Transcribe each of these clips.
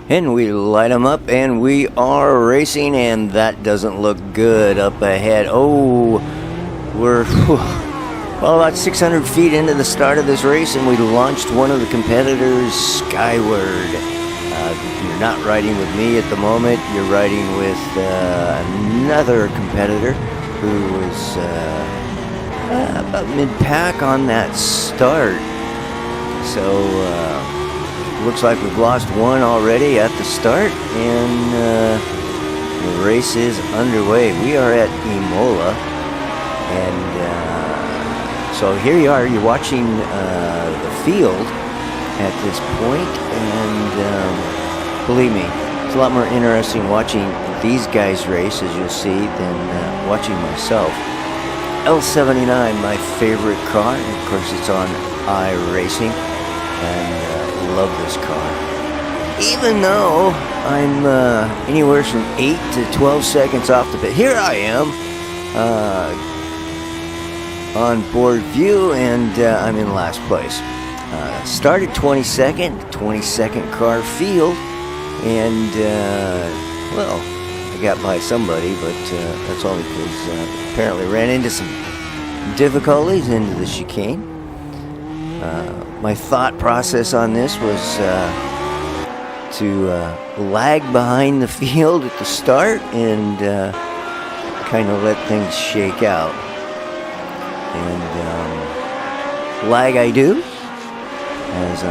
And we light them up, and we are racing, and that doesn't look good up ahead. Oh, we're well, about 600 feet into the start of this race, and we launched one of the competitors skyward. You're not riding with me at the moment. You're riding with another competitor who was about mid-pack on that start. So, looks like we've lost one already at the start, and the race is underway. We are at Emola, and so here you are. You're watching the field at this point, and believe me, it's a lot more interesting watching these guys race, as you'll see, than watching myself. L79, my favorite car, and of course it's on iRacing, and love this car. Even though I'm anywhere from 8 to 12 seconds off the pit, here I am on board view, and I'm in last place. Started 22nd car field, and well, I got by somebody, but that's all because apparently ran into some difficulties into the chicane. My thought process on this was to lag behind the field at the start and kind of let things shake out. And lag I do, as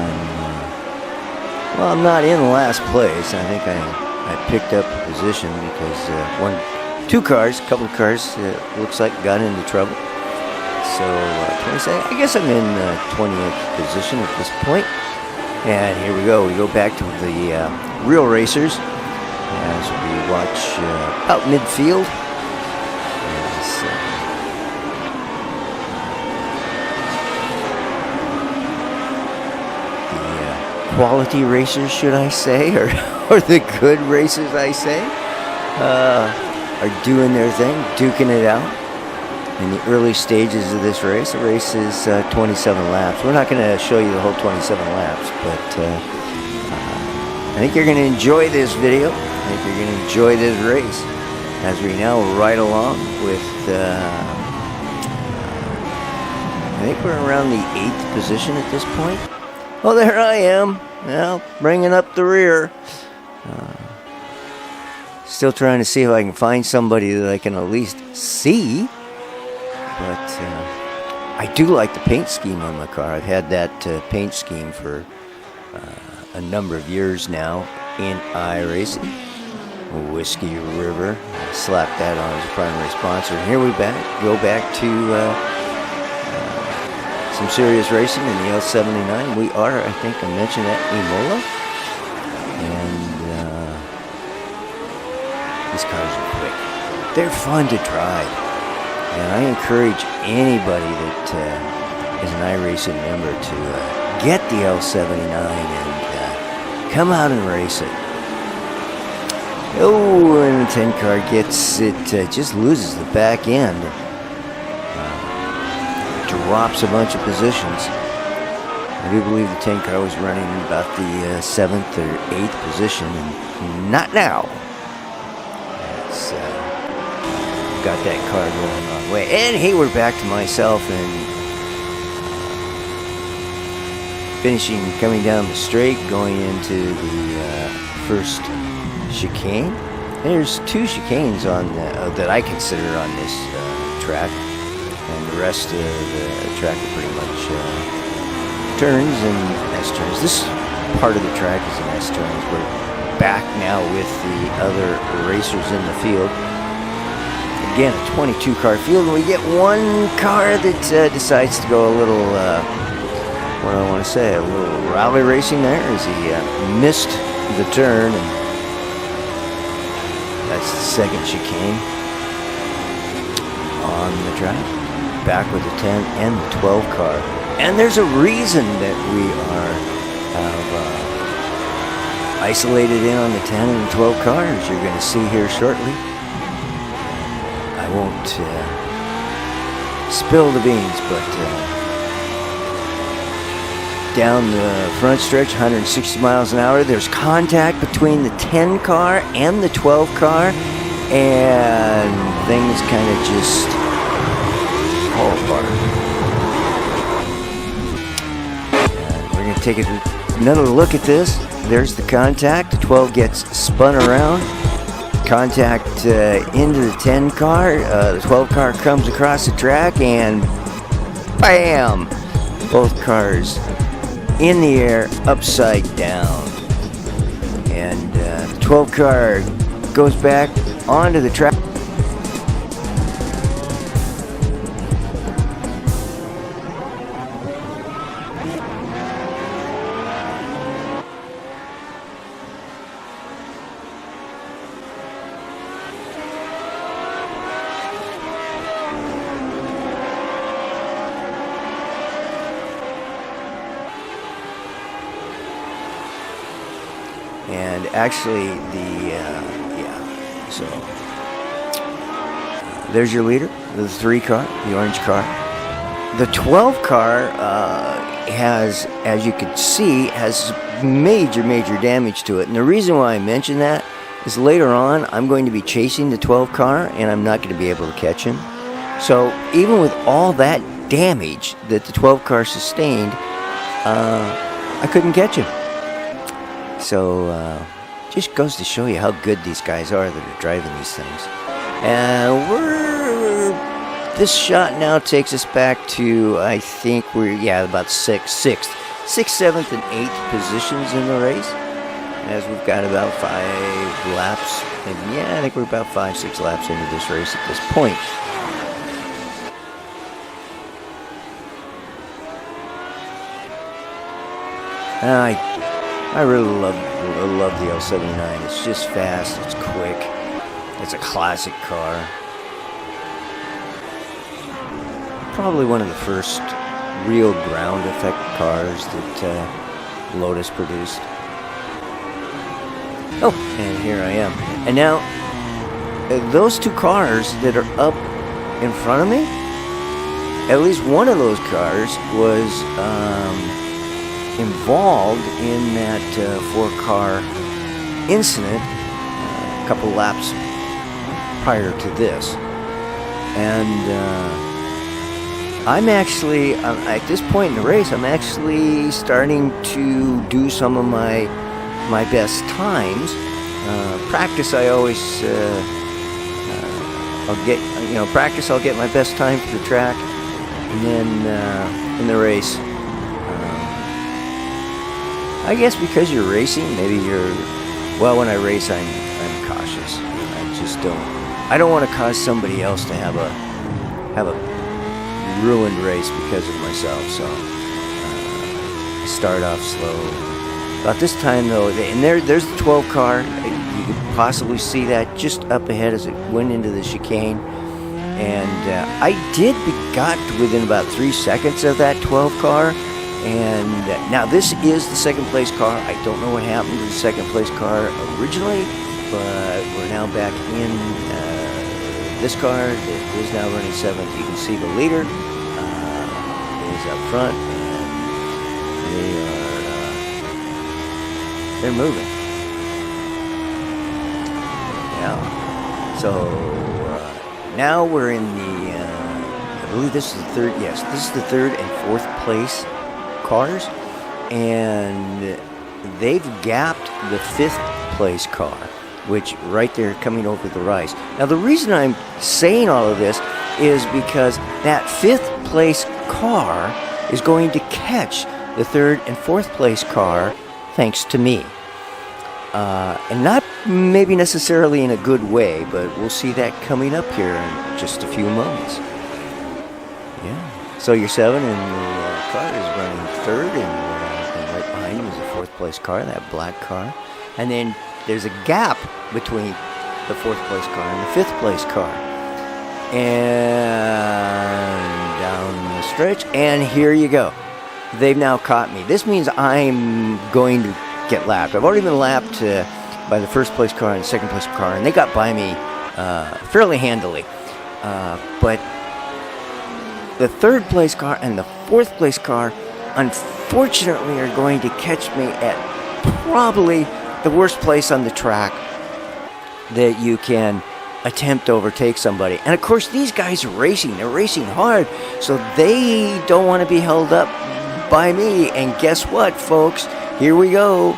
I'm not in last place. I think I picked up a position because a couple of cars looks like got into trouble. So, 22nd, I guess I'm in 20th position at this point. And here we go. We go back to the real racers as we watch out midfield. The quality racers, should I say, or the good racers, I say, are doing their thing, duking it out. In the early stages of this race, the race is 27 laps. We're not going to show you the whole 27 laps, but I think you're going to enjoy this video. I think you're going to enjoy this race as we now ride along with, I think we're around the 8th position at this point. Oh, there I am, now bringing up the rear. Still trying to see if I can find somebody that I can at least see. But I do like the paint scheme on my car. I've had that paint scheme for a number of years now in iRacing. Whiskey River. I slapped that on as a primary sponsor. And here we go back to some serious racing in the L79. We are, I think I mentioned that, Emola. And these cars are quick. They're fun to drive. And I encourage anybody that is an iRacing member to get the L79 and come out and race it. Oh, and the 10 car gets it, just loses the back end. Drops a bunch of positions. I do believe the 10 car was running about the 7th or 8th position, and not now. It's got that car going on way. And hey, we're back to myself and finishing, coming down the straight, going into the first chicane. There's 2 chicanes on that I consider on this track, and the rest of the track are pretty much turns and S-turns. This part of the track is an S-turns. We're back now with the other racers in the field. Again, a 22 car field, and we get one car that decides to go a little, what do I want to say, a little rally racing there as he missed the turn, and that's the second chicane on the track. Back with the 10 and the 12 car. And there's a reason that we are isolated in on the 10 and the 12 car, as you're going to see here shortly. I won't spill the beans, but down the front stretch, 160 miles an hour. There's contact between the 10 car and the 12 car, and things kind of just fall apart. And we're going to take another look at this. There's the contact. The 12 gets spun around. Contact into the 10 car. The 12 car comes across the track, and bam! Both cars in the air, upside down. And the 12 car goes back onto the track. And actually, so there's your leader, the 3 car, the orange car. The 12 car has, as you can see, has major damage to it. And the reason why I mention that is later on, I'm going to be chasing the 12 car, and I'm not going to be able to catch him. So even with all that damage that the 12 car sustained, I couldn't catch him. So, just goes to show you how good these guys are that are driving these things. And this shot now takes us back to, I think we're, about 6th, 7th, and 8th positions in the race. As we've got about 5 laps. And I think we're about 5-6 laps into this race at this point. I really love the L79. It's just fast, it's quick, it's a classic car. Probably one of the first real ground effect cars that Lotus produced. Oh, and here I am. And now, those 2 cars that are up in front of me, at least one of those cars was involved in that 4-car incident a couple laps prior to this. And I'm actually, at this point in the race, I'm actually starting to do some of my best times. Practice, I always, I'll get my best time for the track, and then in the race, I guess because you're racing, maybe when I race, I'm cautious. I don't want to cause somebody else to have a ruined race because of myself, so start off slow. About this time, though, and there's the 12 car. You could possibly see that just up ahead as it went into the chicane. And I got within about 3 seconds of that 12 car. And now this is the 2nd place car. I don't know what happened to the 2nd place car originally, but we're now back in this car that is now running 7th. You can see the leader is up front, and they're moving. Now we're in the, I believe this is the 3rd, yes, this is the 3rd and 4th place cars, and they've gapped the 5th place car, which right there coming over the rise. Now the reason I'm saying all of this is because that 5th place car is going to catch the 3rd and 4th place car thanks to me. And not maybe necessarily in a good way, but we'll see that coming up here in just a few moments. Yeah. So your 7 and the car is running 3rd, and right behind him is the 4th place car, that black car. And then there's a gap between the 4th place car and the 5th place car. And down the stretch, and here you go. They've now caught me. This means I'm going to get lapped. I've already been lapped by the 1st place car and the 2nd place car, and they got by me fairly handily. But the 3rd place car and the 4th place car unfortunately are going to catch me at probably the worst place on the track that you can attempt to overtake somebody. And of course, these guys are racing. They're racing hard, so they don't want to be held up by me. And guess what, folks? Here we go.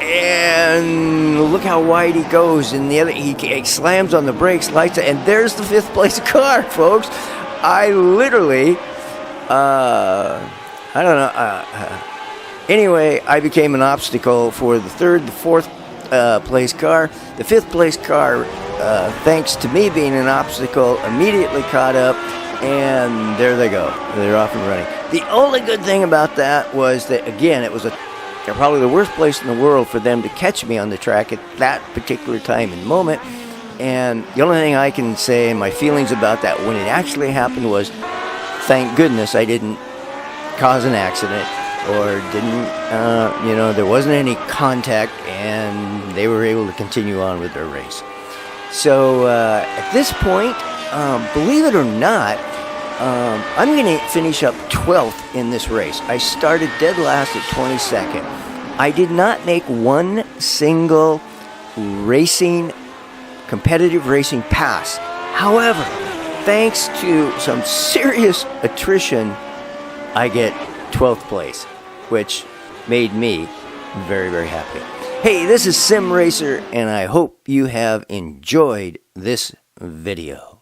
And look how wide he goes. And the other, he slams on the brakes, lights, and there's the 5th place car, folks. I literally, I don't know. Anyway, I became an obstacle for the 3rd, the 4th place car. The 5th place car, thanks to me being an obstacle, immediately caught up, and there they go. They're off and running. The only good thing about that was that, again, it was probably the worst place in the world for them to catch me on the track at that particular time and moment. And the only thing I can say and my feelings about that when it actually happened was, thank goodness I didn't cause an accident or didn't, there wasn't any contact, and they were able to continue on with their race. So at this point, believe it or not, I'm going to finish up 12th in this race. I started dead last at 22nd. I did not make one single competitive racing pass. However, thanks to some serious attrition, I get 12th place, which made me very, very happy. Hey, this is Sim Racer, and I hope you have enjoyed this video.